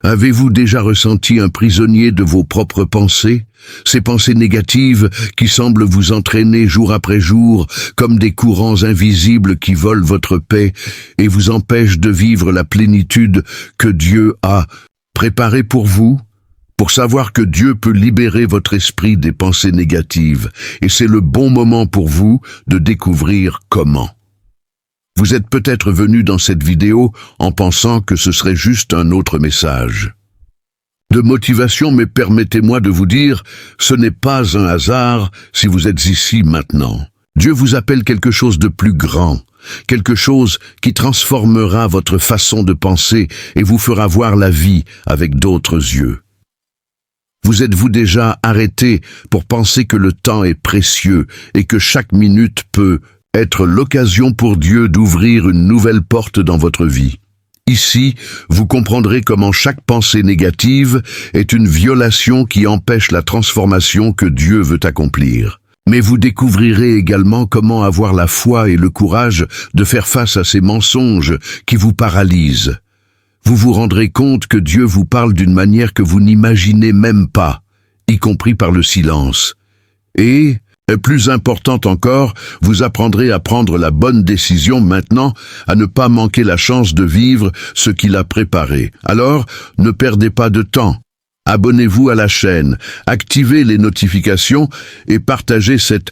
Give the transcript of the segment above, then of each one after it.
Avez-vous déjà ressenti un prisonnier de vos propres pensées? Ces pensées négatives qui semblent vous entraîner jour après jour comme des courants invisibles qui volent votre paix et vous empêchent de vivre la plénitude que Dieu a préparée pour vous? Pour savoir que Dieu peut libérer votre esprit des pensées négatives, et c'est le bon moment pour vous de découvrir comment. Vous êtes peut-être venu dans cette vidéo en pensant que ce serait juste un autre message de motivation, mais permettez-moi de vous dire, ce n'est pas un hasard si vous êtes ici maintenant. Dieu vous appelle quelque chose de plus grand, quelque chose qui transformera votre façon de penser et vous fera voir la vie avec d'autres yeux. Vous êtes-vous déjà arrêté pour penser que le temps est précieux et que chaque minute peut être l'occasion pour Dieu d'ouvrir une nouvelle porte dans votre vie? Ici, vous comprendrez comment chaque pensée négative est une violation qui empêche la transformation que Dieu veut accomplir. Mais vous découvrirez également comment avoir la foi et le courage de faire face à ces mensonges qui vous paralysent. Vous vous rendrez compte que Dieu vous parle d'une manière que vous n'imaginez même pas, y compris par le silence. Et, plus important encore, vous apprendrez à prendre la bonne décision maintenant, à ne pas manquer la chance de vivre ce qu'il a préparé. Alors, ne perdez pas de temps. Abonnez-vous à la chaîne, activez les notifications et partagez cette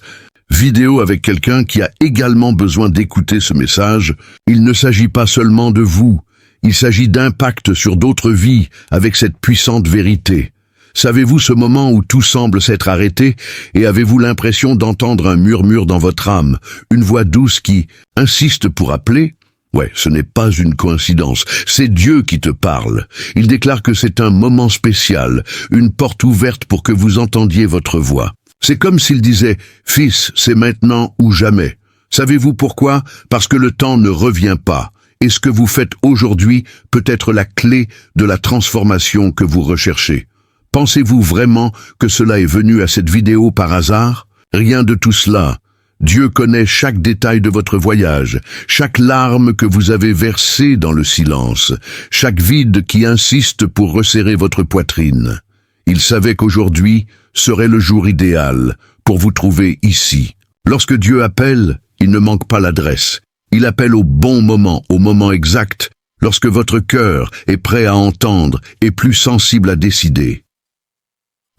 vidéo avec quelqu'un qui a également besoin d'écouter ce message. Il ne s'agit pas seulement de vous, il s'agit d'impact sur d'autres vies avec cette puissante vérité. Savez-vous ce moment où tout semble s'être arrêté et avez-vous l'impression d'entendre un murmure dans votre âme, une voix douce qui insiste pour appeler? Ouais, ce n'est pas une coïncidence, c'est Dieu qui te parle. Il déclare que c'est un moment spécial, une porte ouverte pour que vous entendiez votre voix. C'est comme s'il disait « Fils, c'est maintenant ou jamais ». Savez-vous pourquoi? Parce que le temps ne revient pas. Et ce que vous faites aujourd'hui peut être la clé de la transformation que vous recherchez. Pensez-vous vraiment que cela est venu à cette vidéo par hasard? Rien de tout cela. Dieu connaît chaque détail de votre voyage, chaque larme que vous avez versée dans le silence, chaque vide qui insiste pour resserrer votre poitrine. Il savait qu'aujourd'hui serait le jour idéal pour vous trouver ici. Lorsque Dieu appelle, il ne manque pas l'adresse. Il appelle au bon moment, au moment exact, lorsque votre cœur est prêt à entendre et plus sensible à décider.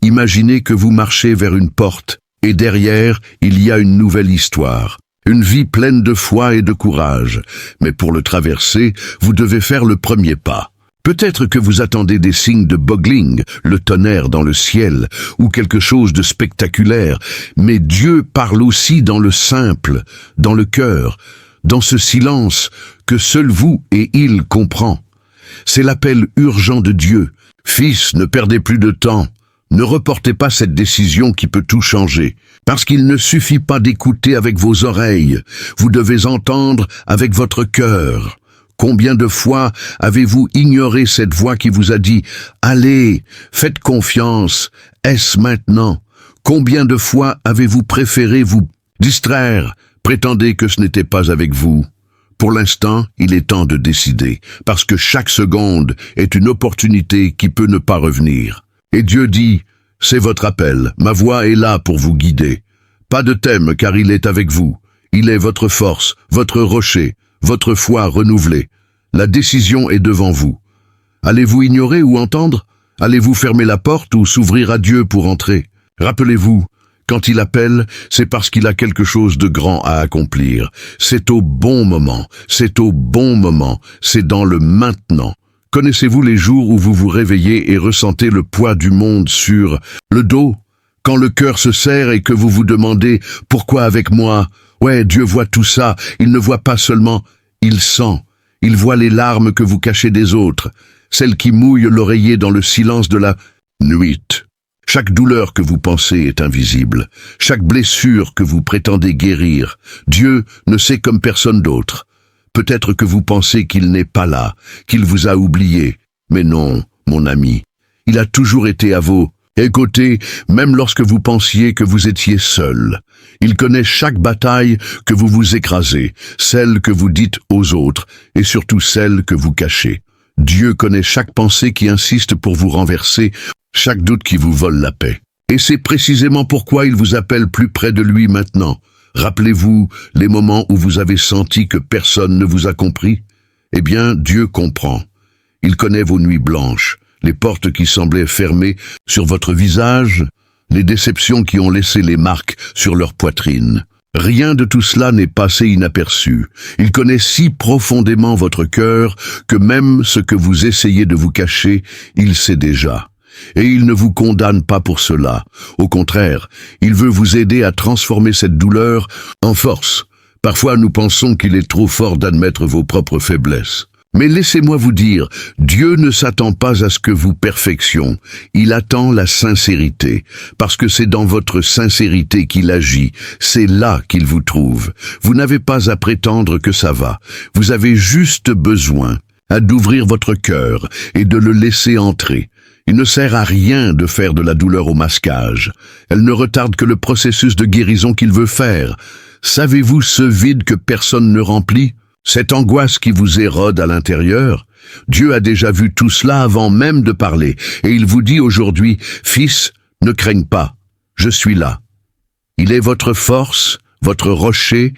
Imaginez que vous marchez vers une porte, et derrière, il y a une nouvelle histoire, une vie pleine de foi et de courage. Mais pour le traverser, vous devez faire le premier pas. Peut-être que vous attendez des signes de boggling, le tonnerre dans le ciel, ou quelque chose de spectaculaire, mais Dieu parle aussi dans le simple, dans le cœur, dans ce silence que seul vous et il comprend. C'est l'appel urgent de Dieu. Fils, ne perdez plus de temps. Ne reportez pas cette décision qui peut tout changer, parce qu'il ne suffit pas d'écouter avec vos oreilles, vous devez entendre avec votre cœur. Combien de fois avez-vous ignoré cette voix qui vous a dit « Allez, faites confiance, est-ce maintenant ?» Combien de fois avez-vous préféré vous distraire, prétendez que ce n'était pas avec vous? Pour l'instant, il est temps de décider, parce que chaque seconde est une opportunité qui peut ne pas revenir. Et Dieu dit, c'est votre appel, ma voix est là pour vous guider. Pas de thème car il est avec vous. Il est votre force, votre rocher, votre foi renouvelée. La décision est devant vous. Allez-vous ignorer ou entendre? Allez-vous fermer la porte ou s'ouvrir à Dieu pour entrer? Rappelez-vous, quand il appelle, c'est parce qu'il a quelque chose de grand à accomplir. C'est au bon moment, c'est au bon moment, c'est dans le maintenant. Connaissez-vous les jours où vous vous réveillez et ressentez le poids du monde sur le dos? Quand le cœur se serre et que vous vous demandez « Pourquoi avec moi ?» Ouais, Dieu voit tout ça, il ne voit pas seulement, il sent. Il voit les larmes que vous cachez des autres, celles qui mouillent l'oreiller dans le silence de la nuit. Chaque douleur que vous pensez est invisible, chaque blessure que vous prétendez guérir. Dieu ne sait comme personne d'autre. Peut-être que vous pensez qu'il n'est pas là, qu'il vous a oublié. Mais non, mon ami, il a toujours été à vos côtés, même lorsque vous pensiez que vous étiez seul. Il connaît chaque bataille que vous vous écrasez, celle que vous dites aux autres, et surtout celle que vous cachez. Dieu connaît chaque pensée qui insiste pour vous renverser, chaque doute qui vous vole la paix. Et c'est précisément pourquoi il vous appelle plus près de lui maintenant. Rappelez-vous les moments où vous avez senti que personne ne vous a compris? Eh bien, Dieu comprend. Il connaît vos nuits blanches, les portes qui semblaient fermées sur votre visage, les déceptions qui ont laissé les marques sur leur poitrine. Rien de tout cela n'est passé inaperçu. Il connaît si profondément votre cœur que même ce que vous essayez de vous cacher, il sait déjà. Et il ne vous condamne pas pour cela. Au contraire, il veut vous aider à transformer cette douleur en force. Parfois, nous pensons qu'il est trop fort d'admettre vos propres faiblesses. Mais laissez-moi vous dire, Dieu ne s'attend pas à ce que vous perfectionniez. Il attend la sincérité, parce que c'est dans votre sincérité qu'il agit. C'est là qu'il vous trouve. Vous n'avez pas à prétendre que ça va. Vous avez juste besoin d'ouvrir votre cœur et de le laisser entrer. Il ne sert à rien de faire de la douleur au masquage. Elle ne retarde que le processus de guérison qu'il veut faire. Savez-vous ce vide que personne ne remplit? Cette angoisse qui vous érode à l'intérieur? Dieu a déjà vu tout cela avant même de parler, et il vous dit aujourd'hui, « Fils, ne craigne pas, je suis là. » Il est votre force, votre rocher,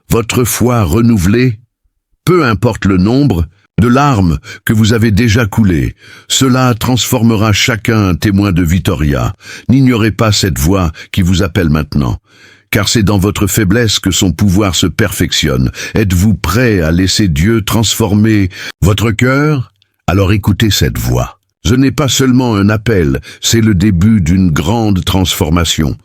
votre foi renouvelée. Peu importe le nombre de larmes que vous avez déjà coulées, cela transformera chacun en témoin de Victoria. N'ignorez pas cette voix qui vous appelle maintenant. Car c'est dans votre faiblesse que son pouvoir se perfectionne. Êtes-vous prêt à laisser Dieu transformer votre cœur? Alors écoutez cette voix. Ce n'est pas seulement un appel, c'est le début d'une grande transformation.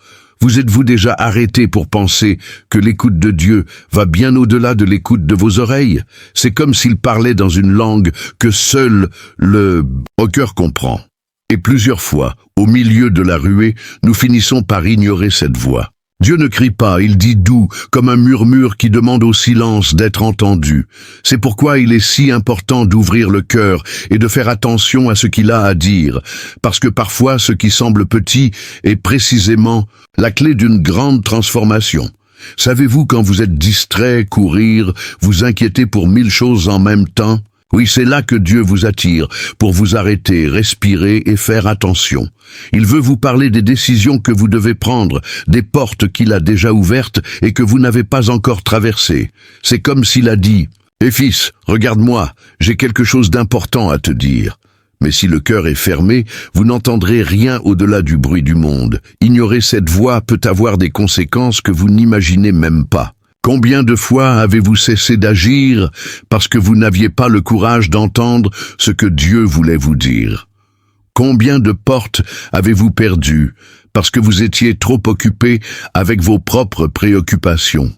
Vous êtes-vous déjà arrêté pour penser que l'écoute de Dieu va bien au-delà de l'écoute de vos oreilles? C'est comme s'il parlait dans une langue que seul le cœur comprend. Et plusieurs fois, au milieu de la ruée, nous finissons par ignorer cette voix. Dieu ne crie pas, il dit doux, comme un murmure qui demande au silence d'être entendu. C'est pourquoi il est si important d'ouvrir le cœur et de faire attention à ce qu'il a à dire, parce que parfois ce qui semble petit est précisément la clé d'une grande transformation. Savez-vous quand vous êtes distrait, courir, vous inquiéter pour 1000 choses en même temps? Oui, c'est là que Dieu vous attire, pour vous arrêter, respirer et faire attention. Il veut vous parler des décisions que vous devez prendre, des portes qu'il a déjà ouvertes et que vous n'avez pas encore traversées. C'est comme s'il a dit, « Eh fils, regarde-moi, j'ai quelque chose d'important à te dire. » Mais si le cœur est fermé, vous n'entendrez rien au-delà du bruit du monde. Ignorer cette voix peut avoir des conséquences que vous n'imaginez même pas. Combien de fois avez-vous cessé d'agir parce que vous n'aviez pas le courage d'entendre ce que Dieu voulait vous dire? Combien de portes avez-vous perdues parce que vous étiez trop occupé avec vos propres préoccupations?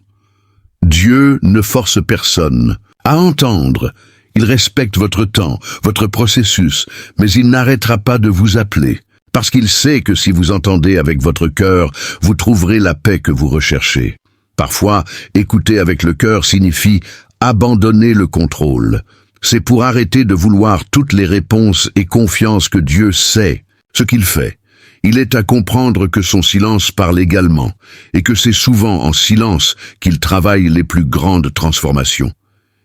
Dieu ne force personne à entendre. Il respecte votre temps, votre processus, mais il n'arrêtera pas de vous appeler, parce qu'il sait que si vous entendez avec votre cœur, vous trouverez la paix que vous recherchez. Parfois, écouter avec le cœur signifie abandonner le contrôle. C'est pour arrêter de vouloir toutes les réponses et confiance que Dieu sait ce qu'il fait. Il est à comprendre que son silence parle également, et que c'est souvent en silence qu'il travaille les plus grandes transformations.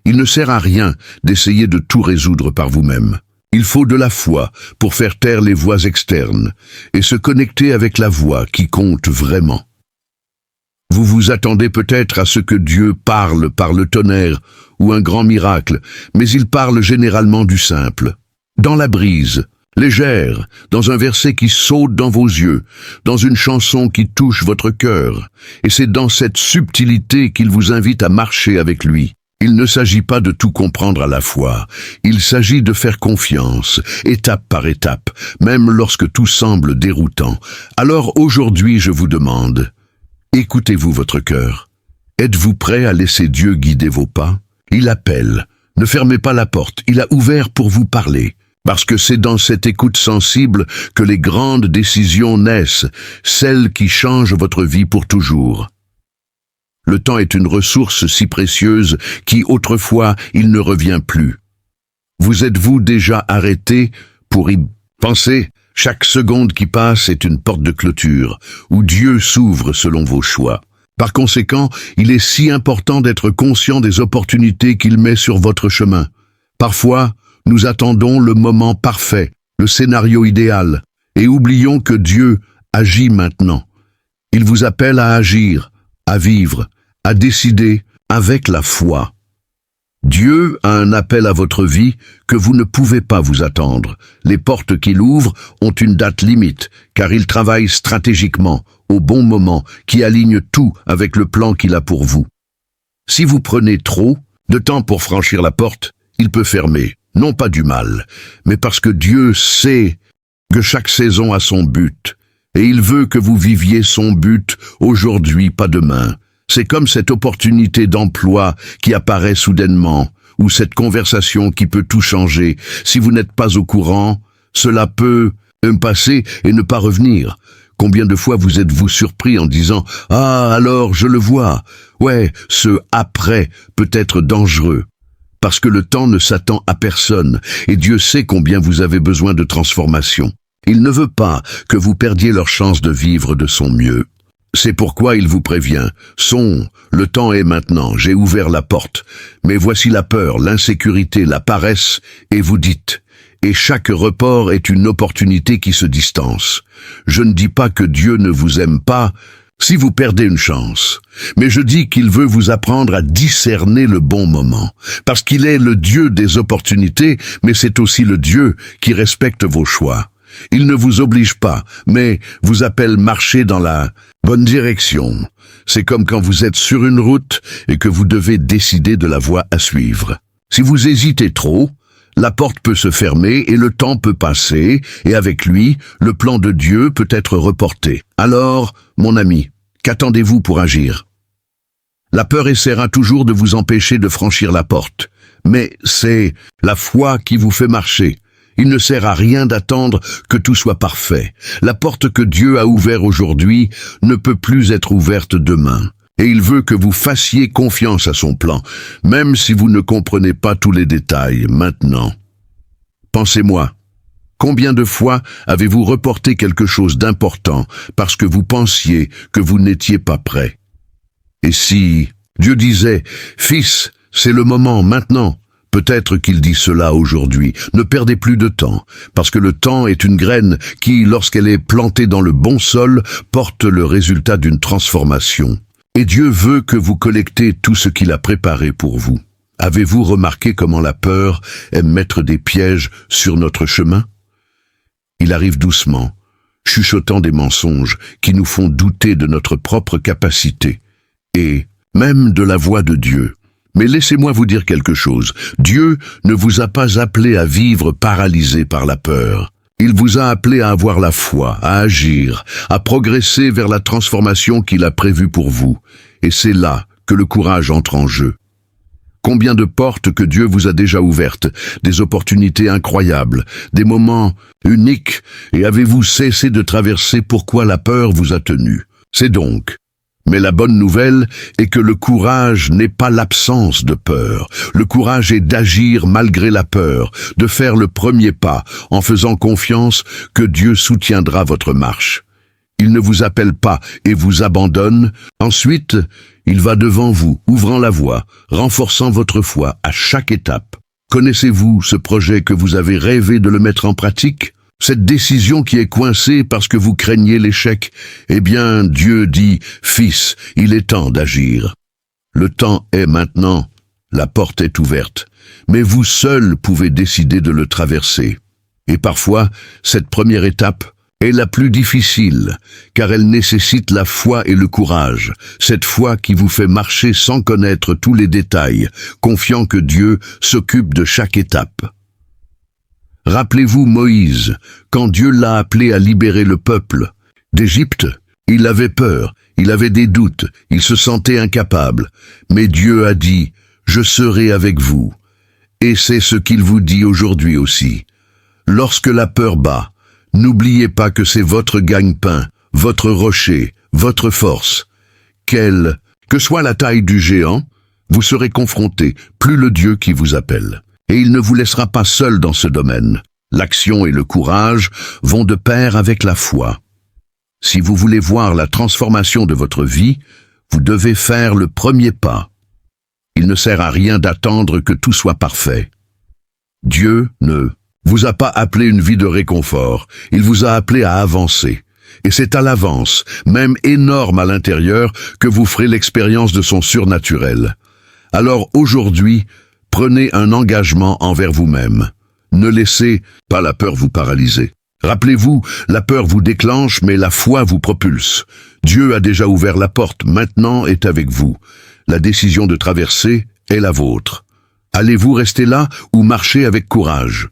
Il ne sert à rien d'essayer de tout résoudre par vous-même. Il faut de la foi pour faire taire les voix externes et se connecter avec la voix qui compte vraiment. Vous vous attendez peut-être à ce que Dieu parle par le tonnerre ou un grand miracle, mais il parle généralement du simple. Dans la brise, légère, dans un verset qui saute dans vos yeux, dans une chanson qui touche votre cœur, et c'est dans cette subtilité qu'il vous invite à marcher avec lui. Il ne s'agit pas de tout comprendre à la fois, il s'agit de faire confiance, étape par étape, même lorsque tout semble déroutant. Alors aujourd'hui je vous demande, écoutez-vous votre cœur? Êtes-vous prêt à laisser Dieu guider vos pas? Il appelle, ne fermez pas la porte, il a ouvert pour vous parler. Parce que c'est dans cette écoute sensible que les grandes décisions naissent, celles qui changent votre vie pour toujours. Le temps est une ressource si précieuse qui, autrefois, il ne revient plus. Vous êtes-vous déjà arrêté pour y penser? Chaque seconde qui passe est une porte de clôture, où Dieu s'ouvre selon vos choix. Par conséquent, il est si important d'être conscient des opportunités qu'il met sur votre chemin. Parfois, Nous attendons le moment parfait, le scénario idéal, et oublions que Dieu agit maintenant. Il vous appelle à agir, à vivre, à décider avec la foi. Dieu a un appel à votre vie que vous ne pouvez pas vous attendre. Les portes qu'il ouvre ont une date limite, car il travaille stratégiquement, au bon moment, qui aligne tout avec le plan qu'il a pour vous. Si vous prenez trop de temps pour franchir la porte, il peut fermer, non pas du mal, mais parce que Dieu sait que chaque saison a son but, et il veut que vous viviez son but aujourd'hui, pas demain. C'est comme cette opportunité d'emploi qui apparaît soudainement, ou cette conversation qui peut tout changer. Si vous n'êtes pas au courant, cela peut passer et ne pas revenir. Combien de fois vous êtes-vous surpris en disant « Ah, alors, je le vois ». Ouais, ce « après » peut être dangereux, parce que le temps ne s'attend à personne, et Dieu sait combien vous avez besoin de transformation. Il ne veut pas que vous perdiez leur chance de vivre de son mieux. C'est pourquoi il vous prévient. Le temps est maintenant, j'ai ouvert la porte. Mais voici la peur, l'insécurité, la paresse, et vous dites. Et chaque report est une opportunité qui se distance. Je ne dis pas que Dieu ne vous aime pas si vous perdez une chance. Mais je dis qu'il veut vous apprendre à discerner le bon moment. Parce qu'il est le Dieu des opportunités, mais c'est aussi le Dieu qui respecte vos choix. Il ne vous oblige pas, mais vous appelle marcher dans la bonne direction. C'est comme quand vous êtes sur une route et que vous devez décider de la voie à suivre. Si vous hésitez trop, la porte peut se fermer et le temps peut passer, et avec lui, le plan de Dieu peut être reporté. Alors, mon ami, qu'attendez-vous pour agir? La peur essaiera toujours de vous empêcher de franchir la porte, mais c'est la foi qui vous fait marcher. Il ne sert à rien d'attendre que tout soit parfait. La porte que Dieu a ouverte aujourd'hui ne peut plus être ouverte demain. Et il veut que vous fassiez confiance à son plan, même si vous ne comprenez pas tous les détails maintenant. Pensez-moi, combien de fois avez-vous reporté quelque chose d'important parce que vous pensiez que vous n'étiez pas prêt? Et si Dieu disait « Fils, c'est le moment maintenant », peut-être qu'il dit cela aujourd'hui. Ne perdez plus de temps, parce que le temps est une graine qui, lorsqu'elle est plantée dans le bon sol, porte le résultat d'une transformation. Et Dieu veut que vous collectez tout ce qu'il a préparé pour vous. Avez-vous remarqué comment la peur aime mettre des pièges sur notre chemin? Il arrive doucement, chuchotant des mensonges qui nous font douter de notre propre capacité, et même de la voix de Dieu. Mais laissez-moi vous dire quelque chose. Dieu ne vous a pas appelé à vivre paralysé par la peur. Il vous a appelé à avoir la foi, à agir, à progresser vers la transformation qu'il a prévue pour vous. Et c'est là que le courage entre en jeu. Combien de portes que Dieu vous a déjà ouvertes, des opportunités incroyables, des moments uniques, et avez-vous cessé de traverser pourquoi la peur vous a tenu? C'est donc. Mais la bonne nouvelle est que le courage n'est pas l'absence de peur. Le courage est d'agir malgré la peur, de faire le premier pas en faisant confiance que Dieu soutiendra votre marche. Il ne vous appelle pas et vous abandonne. Ensuite, il va devant vous, ouvrant la voie, renforçant votre foi à chaque étape. Connaissez-vous ce projet que vous avez rêvé de le mettre en pratique? Cette décision qui est coincée parce que vous craignez l'échec, eh bien, Dieu dit, « Fils, il est temps d'agir. Le temps est maintenant, la porte est ouverte, mais vous seul pouvez décider de le traverser. » Et parfois, cette première étape est la plus difficile, car elle nécessite la foi et le courage, cette foi qui vous fait marcher sans connaître tous les détails, confiant que Dieu s'occupe de chaque étape. Rappelez-vous Moïse, quand Dieu l'a appelé à libérer le peuple d'Égypte, il avait peur, il avait des doutes, il se sentait incapable. Mais Dieu a dit, « Je serai avec vous ». Et c'est ce qu'il vous dit aujourd'hui aussi. Lorsque la peur bat, n'oubliez pas que c'est votre gagne-pain, votre rocher, votre force. Que soit la taille du géant, vous serez confronté, plus le Dieu qui vous appelle. Et il ne vous laissera pas seul dans ce domaine. L'action et le courage vont de pair avec la foi. Si vous voulez voir la transformation de votre vie, vous devez faire le premier pas. Il ne sert à rien d'attendre que tout soit parfait. Dieu ne vous a pas appelé une vie de réconfort, il vous a appelé à avancer. Et c'est à l'avance, même énorme à l'intérieur, que vous ferez l'expérience de son surnaturel. Alors aujourd'hui, prenez un engagement envers vous-même. Ne laissez pas la peur vous paralyser. Rappelez-vous, la peur vous déclenche, mais la foi vous propulse. Dieu a déjà ouvert la porte, maintenant est avec vous. La décision de traverser est la vôtre. Allez-vous rester là ou marcher avec courage?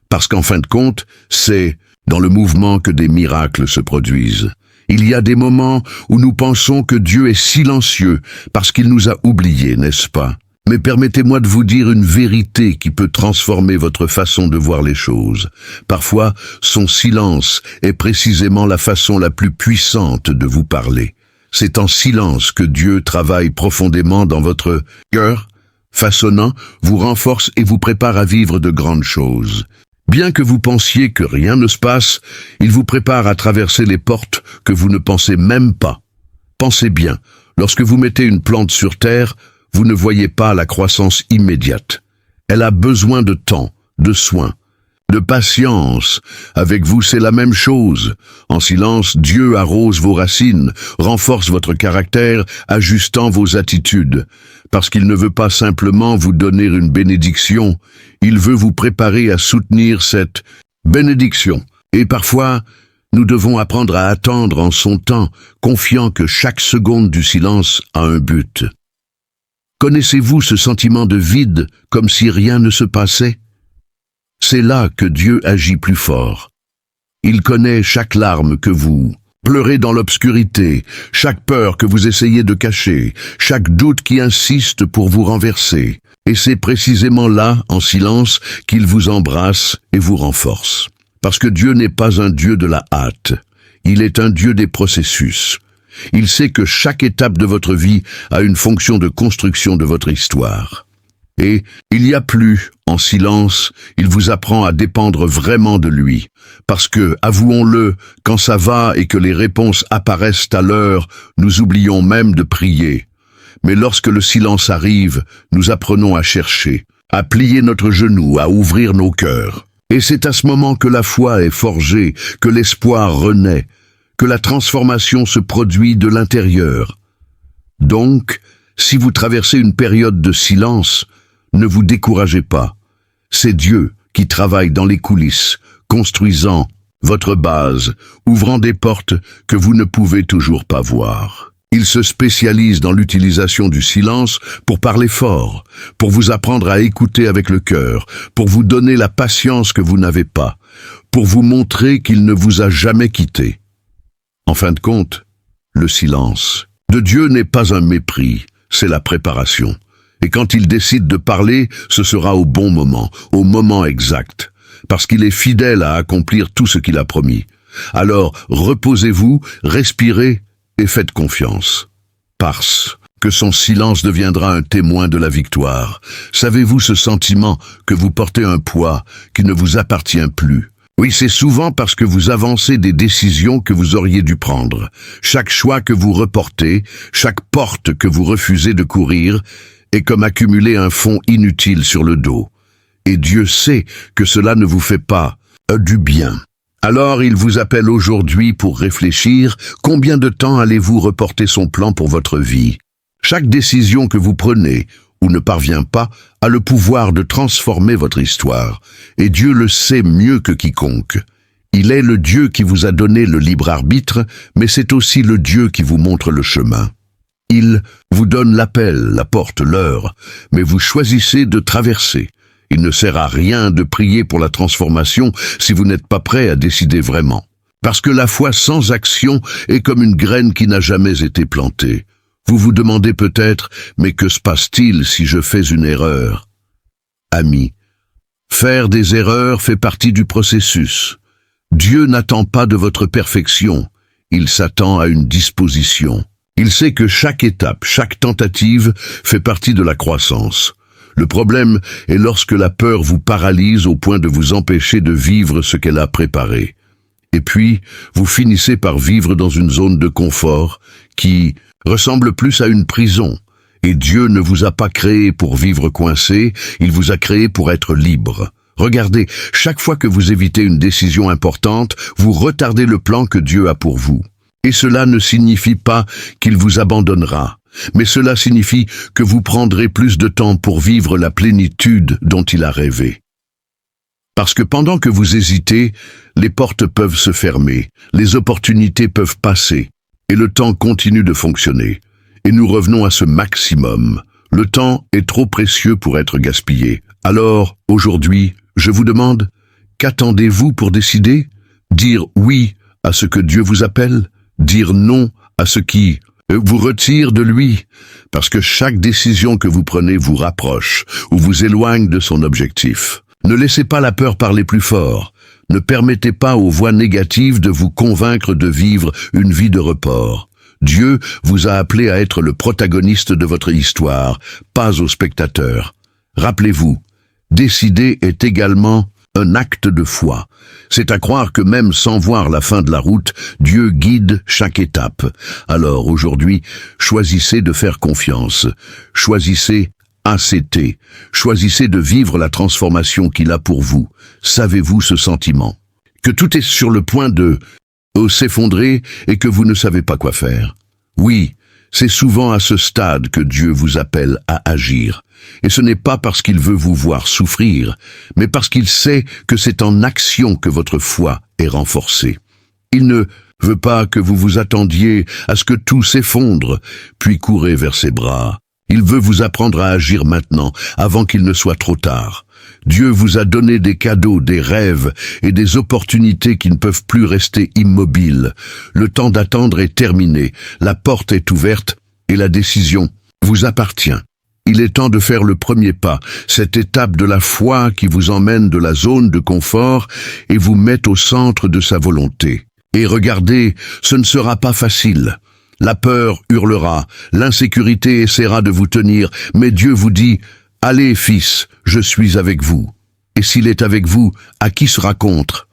Parce qu'en fin de compte, c'est dans le mouvement que des miracles se produisent. Il y a des moments où nous pensons que Dieu est silencieux parce qu'il nous a oubliés, n'est-ce pas? Mais permettez-moi de vous dire une vérité qui peut transformer votre façon de voir les choses. Parfois, son silence est précisément la façon la plus puissante de vous parler. C'est en silence que Dieu travaille profondément dans votre cœur, façonnant, vous renforce et vous prépare à vivre de grandes choses. Bien que vous pensiez que rien ne se passe, il vous prépare à traverser les portes que vous ne pensez même pas. Pensez bien, lorsque vous mettez une plante sur terre, vous ne voyez pas la croissance immédiate. Elle a besoin de temps, de soins, de patience. Avec vous, c'est la même chose. En silence, Dieu arrose vos racines, renforce votre caractère, ajustant vos attitudes. Parce qu'il ne veut pas simplement vous donner une bénédiction, il veut vous préparer à soutenir cette bénédiction. Et parfois, nous devons apprendre à attendre en son temps, confiant que chaque seconde du silence a un but. Connaissez-vous ce sentiment de vide, comme si rien ne se passait? C'est là que Dieu agit plus fort. Il connaît chaque larme que vous pleurez dans l'obscurité, chaque peur que vous essayez de cacher, chaque doute qui insiste pour vous renverser. Et c'est précisément là, en silence, qu'il vous embrasse et vous renforce. Parce que Dieu n'est pas un Dieu de la hâte. Il est un Dieu des processus. Il sait que chaque étape de votre vie a une fonction de construction de votre histoire. Et il y a plus, en silence, il vous apprend à dépendre vraiment de lui. Parce que, avouons-le, quand ça va et que les réponses apparaissent à l'heure, nous oublions même de prier. Mais lorsque le silence arrive, nous apprenons à chercher, à plier notre genou, à ouvrir nos cœurs. Et c'est à ce moment que la foi est forgée, que l'espoir renaît, que la transformation se produit de l'intérieur. Donc, si vous traversez une période de silence, ne vous découragez pas. C'est Dieu qui travaille dans les coulisses, construisant votre base, ouvrant des portes que vous ne pouvez toujours pas voir. Il se spécialise dans l'utilisation du silence pour parler fort, pour vous apprendre à écouter avec le cœur, pour vous donner la patience que vous n'avez pas, pour vous montrer qu'il ne vous a jamais quitté. En fin de compte, le silence de Dieu n'est pas un mépris, c'est la préparation. Et quand il décide de parler, ce sera au bon moment, au moment exact, parce qu'il est fidèle à accomplir tout ce qu'il a promis. Alors, reposez-vous, respirez et faites confiance. Parce que son silence deviendra un témoin de la victoire. Savez-vous ce sentiment que vous portez un poids qui ne vous appartient plus? Oui, c'est souvent parce que vous avancez des décisions que vous auriez dû prendre. Chaque choix que vous reportez, chaque porte que vous refusez de courir, est comme accumuler un fond inutile sur le dos. Et Dieu sait que cela ne vous fait pas du bien. Alors il vous appelle aujourd'hui pour réfléchir, combien de temps allez-vous reporter son plan pour votre vie? Chaque décision que vous prenez ou ne parvient pas a le pouvoir de transformer votre histoire. Et Dieu le sait mieux que quiconque. Il est le Dieu qui vous a donné le libre arbitre, mais c'est aussi le Dieu qui vous montre le chemin. Il vous donne l'appel, la porte, l'heure, mais vous choisissez de traverser. Il ne sert à rien de prier pour la transformation si vous n'êtes pas prêt à décider vraiment. Parce que la foi sans action est comme une graine qui n'a jamais été plantée. Vous vous demandez peut-être, mais que se passe-t-il si je fais une erreur? Amis, faire des erreurs fait partie du processus. Dieu n'attend pas de votre perfection, il s'attend à une disposition. Il sait que chaque étape, chaque tentative fait partie de la croissance. Le problème est lorsque la peur vous paralyse au point de vous empêcher de vivre ce qu'elle a préparé. Et puis, vous finissez par vivre dans une zone de confort qui ressemble plus à une prison. Et Dieu ne vous a pas créé pour vivre coincé, il vous a créé pour être libre. Regardez, chaque fois que vous évitez une décision importante, vous retardez le plan que Dieu a pour vous. Et cela ne signifie pas qu'il vous abandonnera, mais cela signifie que vous prendrez plus de temps pour vivre la plénitude dont il a rêvé. Parce que pendant que vous hésitez, les portes peuvent se fermer, les opportunités peuvent passer, et le temps continue de fonctionner. Et nous revenons à ce maximum. Le temps est trop précieux pour être gaspillé. Alors, aujourd'hui, je vous demande, qu'attendez-vous pour décider? Dire oui à ce que Dieu vous appelle? Dire non à ce qui vous retire de lui? Parce que chaque décision que vous prenez vous rapproche ou vous éloigne de son objectif. Ne laissez pas la peur parler plus fort. Ne permettez pas aux voix négatives de vous convaincre de vivre une vie de report. Dieu vous a appelé à être le protagoniste de votre histoire, pas au spectateur. Rappelez-vous, décider est également un acte de foi. C'est à croire que même sans voir la fin de la route, Dieu guide chaque étape. Alors aujourd'hui, choisissez de faire confiance. Choisissez ACT. Choisissez de vivre la transformation qu'il a pour vous. Savez-vous ce sentiment? Que tout est sur le point de s'effondrer et que vous ne savez pas quoi faire. Oui, c'est souvent à ce stade que Dieu vous appelle à agir. Et ce n'est pas parce qu'il veut vous voir souffrir, mais parce qu'il sait que c'est en action que votre foi est renforcée. Il ne veut pas que vous vous attendiez à ce que tout s'effondre, puis courez vers ses bras. Il veut vous apprendre à agir maintenant, avant qu'il ne soit trop tard. Dieu vous a donné des cadeaux, des rêves et des opportunités qui ne peuvent plus rester immobiles. Le temps d'attendre est terminé, la porte est ouverte et la décision vous appartient. Il est temps de faire le premier pas, cette étape de la foi qui vous emmène de la zone de confort et vous met au centre de sa volonté. Et regardez, ce ne sera pas facile. La peur hurlera, l'insécurité essaiera de vous tenir, mais Dieu vous dit « Allez, fils, je suis avec vous ». Et s'il est avec vous, à qui sera contre?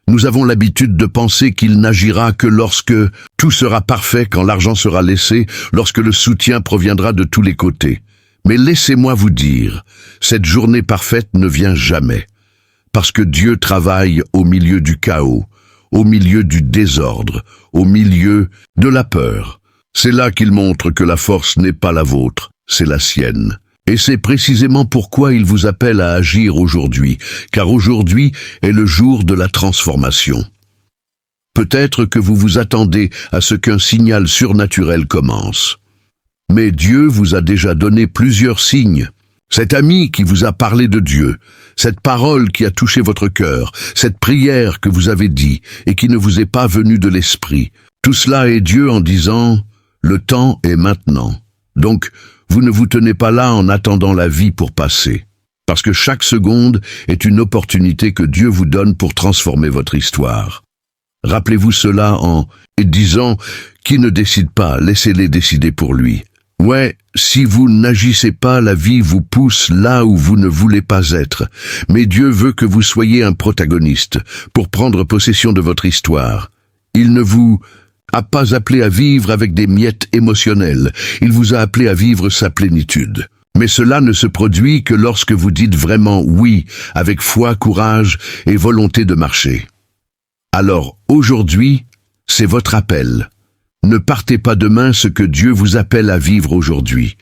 Nous avons l'habitude de penser qu'il n'agira que lorsque tout sera parfait, quand l'argent sera laissé, lorsque le soutien proviendra de tous les côtés. Mais laissez-moi vous dire, cette journée parfaite ne vient jamais, parce que Dieu travaille au milieu du chaos, au milieu du désordre, au milieu de la peur. C'est là qu'il montre que la force n'est pas la vôtre, c'est la sienne. Et c'est précisément pourquoi il vous appelle à agir aujourd'hui, car aujourd'hui est le jour de la transformation. Peut-être que vous vous attendez à ce qu'un signal surnaturel commence. Mais Dieu vous a déjà donné plusieurs signes. Cet ami qui vous a parlé de Dieu, cette parole qui a touché votre cœur, cette prière que vous avez dit et qui ne vous est pas venue de l'esprit, tout cela est Dieu en disant « Le temps est maintenant ». Donc, vous ne vous tenez pas là en attendant la vie pour passer, parce que chaque seconde est une opportunité que Dieu vous donne pour transformer votre histoire. Rappelez-vous cela en disant « Qui ne décide pas, laissez-les décider pour lui ». Ouais, si vous n'agissez pas, la vie vous pousse là où vous ne voulez pas être. Mais Dieu veut que vous soyez un protagoniste pour prendre possession de votre histoire. Il ne vous a pas appelé à vivre avec des miettes émotionnelles. Il vous a appelé à vivre sa plénitude. Mais cela ne se produit que lorsque vous dites vraiment oui, avec foi, courage et volonté de marcher. Alors, aujourd'hui, c'est votre appel. Ne partez pas demain ce que Dieu vous appelle à vivre aujourd'hui.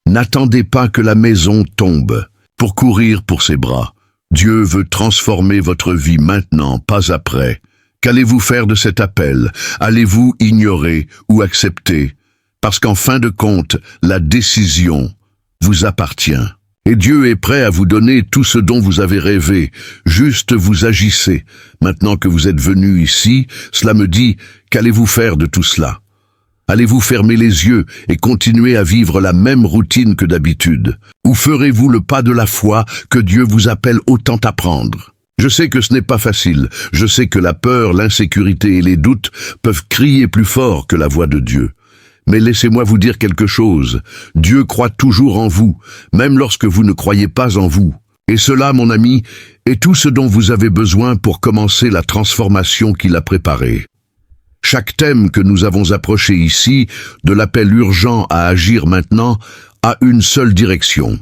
N'attendez pas que la maison tombe pour courir pour ses bras. Dieu veut transformer votre vie maintenant, pas après. Qu'allez-vous faire de cet appel? Allez-vous ignorer ou accepter? Parce qu'en fin de compte, la décision vous appartient. Et Dieu est prêt à vous donner tout ce dont vous avez rêvé. Juste vous agissez. Maintenant que vous êtes venu ici, cela me dit, qu'allez-vous faire de tout cela? Allez-vous fermer les yeux et continuer à vivre la même routine que d'habitude? Ou ferez-vous le pas de la foi que Dieu vous appelle autant à prendre? Je sais que ce n'est pas facile. Je sais que la peur, l'insécurité et les doutes peuvent crier plus fort que la voix de Dieu. Mais laissez-moi vous dire quelque chose. Dieu croit toujours en vous, même lorsque vous ne croyez pas en vous. Et cela, mon ami, est tout ce dont vous avez besoin pour commencer la transformation qu'il a préparée. Chaque thème que nous avons approché ici, de l'appel urgent à agir maintenant, a une seule direction.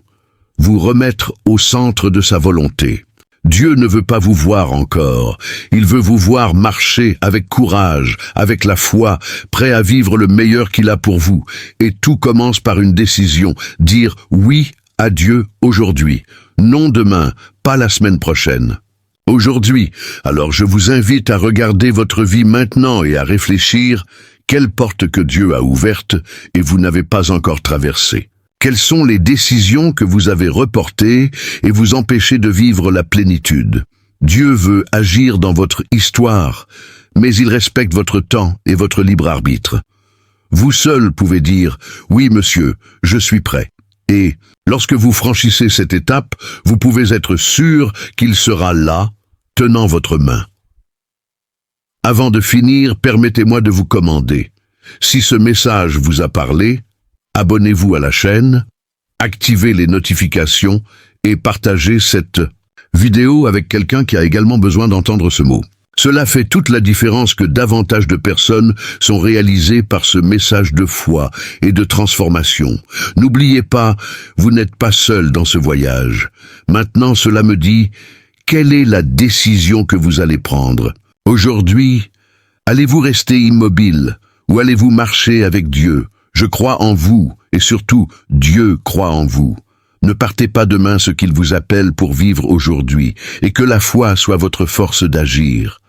Vous remettre au centre de sa volonté. Dieu ne veut pas vous voir encore. Il veut vous voir marcher avec courage, avec la foi, prêt à vivre le meilleur qu'il a pour vous. Et tout commence par une décision, dire oui à Dieu aujourd'hui, non demain, pas la semaine prochaine. Aujourd'hui, alors je vous invite à regarder votre vie maintenant et à réfléchir quelle porte que Dieu a ouverte et vous n'avez pas encore traversée. Quelles sont les décisions que vous avez reportées et vous empêchez de vivre la plénitude? Dieu veut agir dans votre histoire, mais il respecte votre temps et votre libre arbitre. Vous seul pouvez dire « Oui, monsieur, je suis prêt ». Et lorsque vous franchissez cette étape, vous pouvez être sûr qu'il sera là, tenant votre main. Avant de finir, permettez-moi de vous commander. Si ce message vous a parlé, abonnez-vous à la chaîne, activez les notifications et partagez cette vidéo avec quelqu'un qui a également besoin d'entendre ce mot. Cela fait toute la différence que davantage de personnes sont réalisées par ce message de foi et de transformation. N'oubliez pas, vous n'êtes pas seul dans ce voyage. Maintenant, cela me dit, quelle est la décision que vous allez prendre? Aujourd'hui, allez-vous rester immobile ou allez-vous marcher avec Dieu? Je crois en vous et surtout, Dieu croit en vous. Ne partez pas demain ce qu'il vous appelle pour vivre aujourd'hui et que la foi soit votre force d'agir.